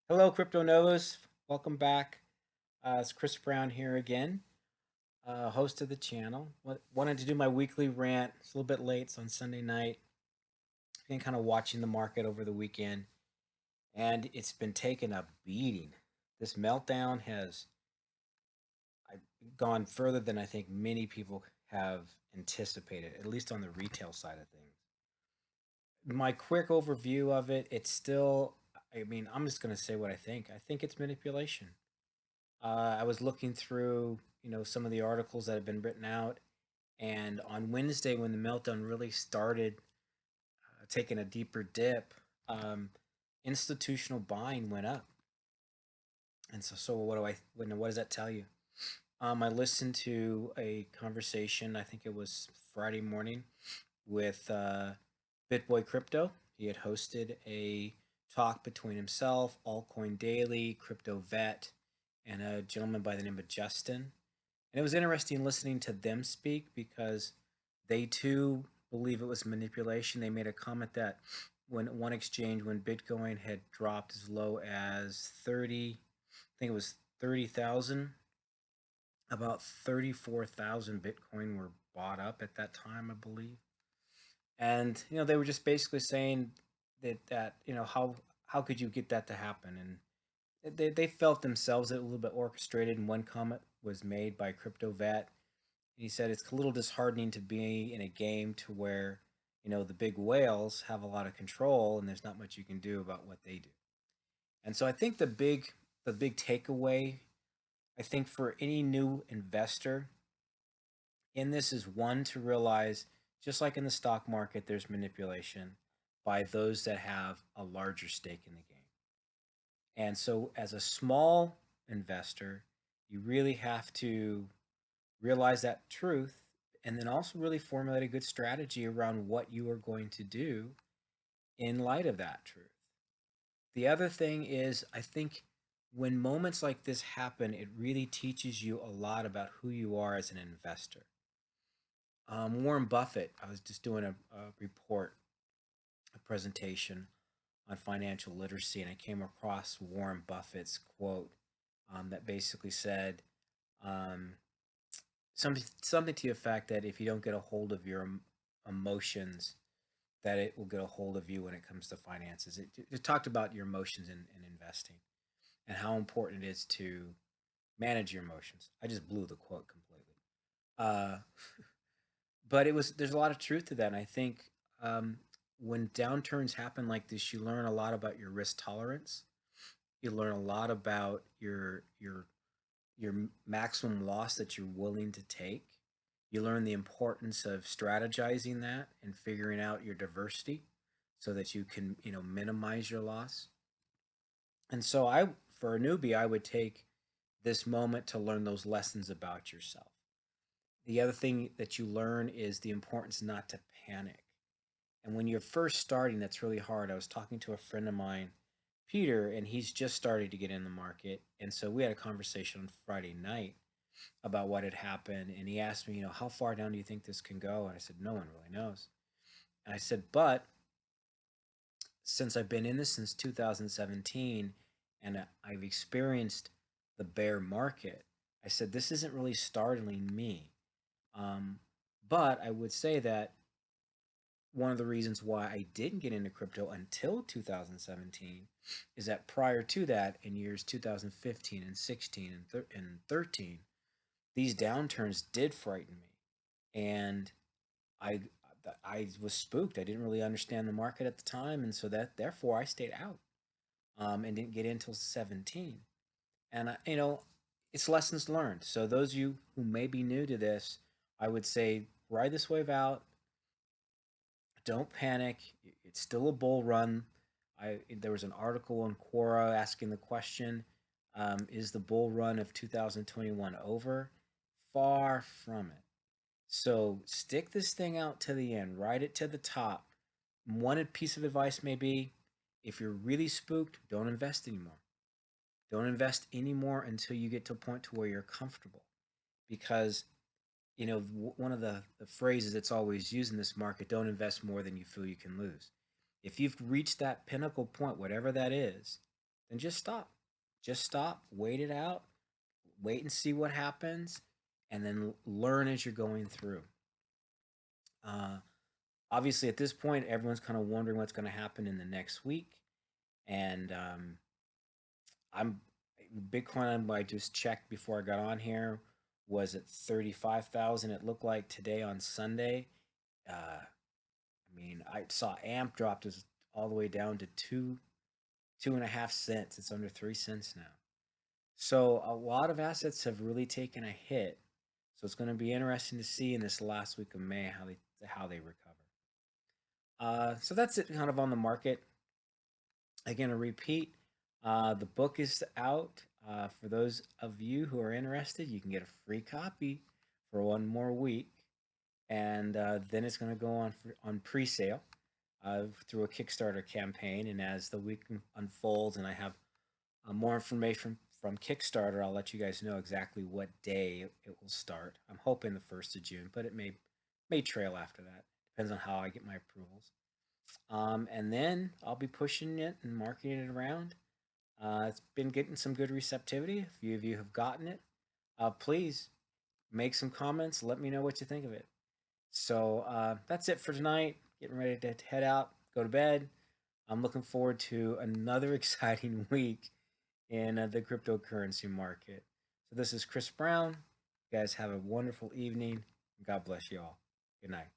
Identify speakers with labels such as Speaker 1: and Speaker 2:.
Speaker 1: Hello, CryptoNovus. Welcome back. It's Chris Brown here again, host of the channel. Wanted to do my weekly rant. It's a little bit late. It's on Sunday night. Been kind of watching the market over the weekend, and it's been taking a beating. This meltdown has gone further than I think many people have anticipated, at least on the retail side of things. My quick overview of it, it's still, I'm just going to say what I think. I think it's manipulation. I was looking through, some of the articles that have been written out, and on Wednesday, when the meltdown really started taking a deeper dip, um, institutional buying went up. And so what does that tell you? I listened to a conversation. I think it was Friday morning with BitBoy Crypto. He had hosted a talk between himself, Altcoin Daily, Crypto Vet, and a gentleman by the name of Justin. And it was interesting listening to them speak because they too believe it was manipulation. They made a comment that when one exchange, when Bitcoin had dropped as low as 30, I think it was 30,000, about 34,000 Bitcoin were bought up at that time, I believe. And they were just basically saying that how could you get that to happen? And they felt themselves a little bit orchestrated. And one comment was made by CryptoVat. He said it's a little disheartening to be in a game to where the big whales have a lot of control and there's not much you can do about what they do. And so I think the big takeaway, I think, for any new investor in this is, one, to realize, just like in the stock market, there's manipulation by those that have a larger stake in the game. And so as a small investor, you really have to realize that truth, and then also really formulate a good strategy around what you are going to do in light of that truth. The other thing is, I think when moments like this happen, it really teaches you a lot about who you are as an investor. Warren Buffett, I was just doing a report, a presentation on financial literacy, and I came across Warren Buffett's quote that basically said, um, something to the effect that if you don't get a hold of your emotions, that it will get a hold of you when it comes to finances. It talked about your emotions in investing and how important it is to manage your emotions. I just blew the quote completely. Uh, but there's a lot of truth to that. And I think when downturns happen like this, you learn a lot about your risk tolerance. You learn a lot about your maximum loss that you're willing to take. You learn the importance of strategizing that and figuring out your diversity so that you can, minimize your loss. And so for a newbie, I would take this moment to learn those lessons about yourself. The other thing that you learn is the importance not to panic. And when you're first starting, that's really hard. I was talking to a friend of mine, Peter, and he's just started to get in the market. And so we had a conversation on Friday night about what had happened. And he asked me, how far down do you think this can go? And I said, no one really knows. And I said, but since I've been in this since 2017 and I've experienced the bear market, I said, this isn't really startling me. Um, but I would say that one of the reasons why I didn't get into crypto until 2017 is that prior to that, in years 2015 and 16 and 13, these downturns did frighten me. And I I was spooked. I didn't really understand the market at the time, and so that therefore I stayed out and didn't get in until 17. And it's lessons learned. So those of you who may be new to this, I would say ride this wave out. Don't panic. It's still a bull run. There was an article on Quora asking the question, is the bull run of 2021 over? Far from it. So stick this thing out to the end, ride it to the top. One piece of advice may be, if you're really spooked, don't invest anymore. Don't invest anymore until you get to a point to where you're comfortable. Because, one of the phrases that's always used in this market, don't invest more than you feel you can lose. If you've reached that pinnacle point, whatever that is, then just stop. Just stop, wait it out, wait and see what happens, and then learn as you're going through. Uh, Obviously, at this point, everyone's kind of wondering what's going to happen in the next week. And I'm Bitcoin. I just checked before I got on here was at 35,000. It looked like today on Sunday. I saw AMP dropped us all the way down to 2.5 cents. It's under 3 cents now. So a lot of assets have really taken a hit. So it's going to be interesting to see in this last week of May how they recover. So that's it, kind of on the market. Again, a repeat. The book is out. For those of you who are interested, you can get a free copy for one more week, and then it's going to go on pre-sale through a Kickstarter campaign. And as the week unfolds, and I have more information from Kickstarter, I'll let you guys know exactly what day it will start. I'm hoping the 1st of June, but it may trail after that. Depends on how I get my approvals. And then I'll be pushing it and marketing it around. It's been getting some good receptivity. A few of you have gotten it. Please make some comments. Let me know what you think of it. So that's it for tonight. Getting ready to head out, go to bed. I'm looking forward to another exciting week in the cryptocurrency market. So this is Chris Brown. You guys have a wonderful evening. God bless you all. Good night.